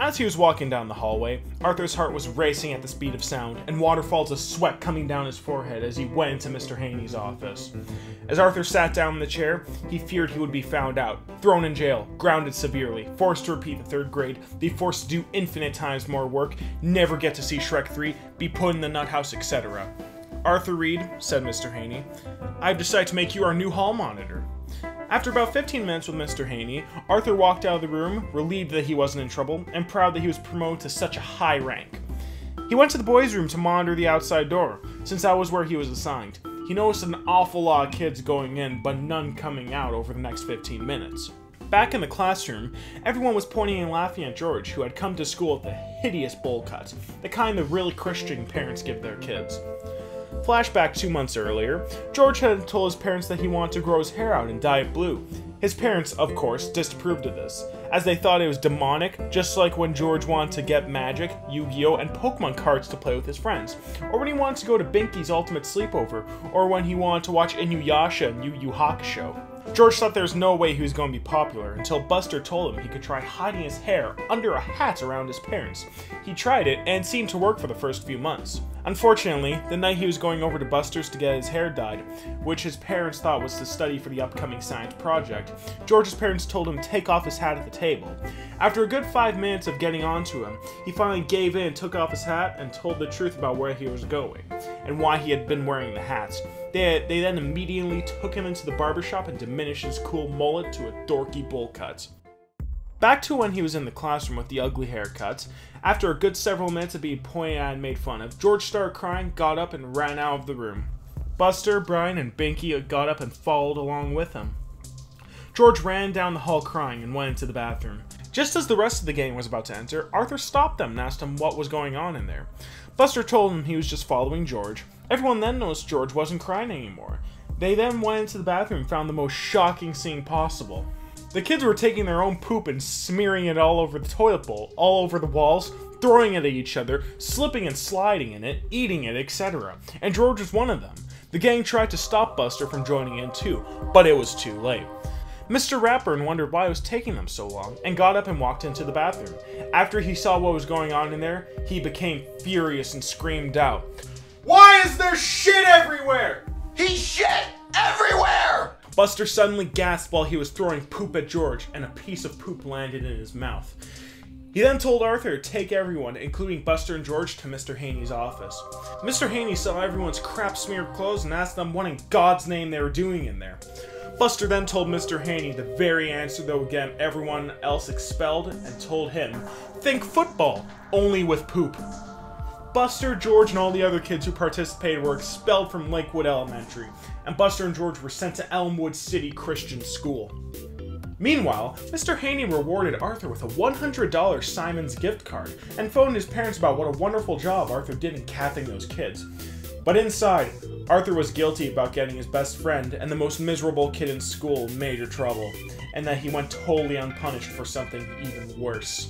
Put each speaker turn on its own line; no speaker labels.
As he was walking down the hallway, Arthur's heart was racing at the speed of sound, and waterfalls of sweat coming down his forehead as he went into Mr. Haney's office. As Arthur sat down in the chair, he feared he would be found out, thrown in jail, grounded severely, forced to repeat the 3rd grade, be forced to do infinite times more work, never get to see Shrek 3, be put in the nut house, etc. "Arthur Reed," said Mr. Haney, "I've decided to make you our new hall monitor." After about 15 minutes with Mr. Haney, Arthur walked out of the room, relieved that he wasn't in trouble, and proud that he was promoted to such a high rank. He went to the boys' room to monitor the outside door, since that was where he was assigned. He noticed an awful lot of kids going in, but none coming out over the next 15 minutes. Back in the classroom, everyone was pointing and laughing at George, who had come to school with the hideous bowl cuts, the kind that really Christian parents give their kids. Flashback 2 months earlier, George had told his parents that he wanted to grow his hair out and dye it blue. His parents, of course, disapproved of this, as they thought it was demonic, just like when George wanted to get Magic, Yu-Gi-Oh, and Pokemon cards to play with his friends, or when he wanted to go to Binky's Ultimate Sleepover, or when he wanted to watch Inuyasha and Yu Yu Hakusho. George thought there was no way he was going to be popular until Buster told him he could try hiding his hair under a hat around his parents. He tried it, and it seemed to work for the first few months. Unfortunately, the night he was going over to Buster's to get his hair dyed, which his parents thought was to study for the upcoming science project, George's parents told him to take off his hat at the table. After a good 5 minutes of getting onto him, he finally gave in, took off his hat, and told the truth about where he was going, and why he had been wearing the hat. They then immediately took him into the barbershop and diminished his cool mullet to a dorky bowl cut. Back to when he was in the classroom with the ugly haircut, after a good several minutes of being pointed at and made fun of, George started crying, got up, and ran out of the room. Buster, Brian, and Binky got up and followed along with him. George ran down the hall crying and went into the bathroom. Just as the rest of the gang was about to enter, Arthur stopped them and asked him what was going on in there. Buster told him he was just following George. Everyone then noticed George wasn't crying anymore. They then went into the bathroom and found the most shocking scene possible. The kids were taking their own poop and smearing it all over the toilet bowl, all over the walls, throwing it at each other, slipping and sliding in it, eating it, etc. And George was one of them. The gang tried to stop Buster from joining in too, but it was too late. Mr. Ratburn wondered why it was taking them so long, and got up and walked into the bathroom. After he saw what was going on in there, he became furious and screamed out, "Why is there shit everywhere?"
"He's shit everywhere!"
Buster suddenly gasped while he was throwing poop at George, and a piece of poop landed in his mouth. He then told Arthur to take everyone, including Buster and George, to Mr. Haney's office. Mr. Haney saw everyone's crap-smeared clothes and asked them what in God's name they were doing in there. Buster then told Mr. Haney the very answer that would get everyone else expelled, and told him, "Think football, only with poop." Buster, George, and all the other kids who participated were expelled from Lakewood Elementary, and Buster and George were sent to Elmwood City Christian School. Meanwhile, Mr. Haney rewarded Arthur with a $100 Simon's gift card, and phoned his parents about what a wonderful job Arthur did in capping those kids. But inside, Arthur was guilty about getting his best friend and the most miserable kid in school in major trouble, and that he went totally unpunished for something even worse.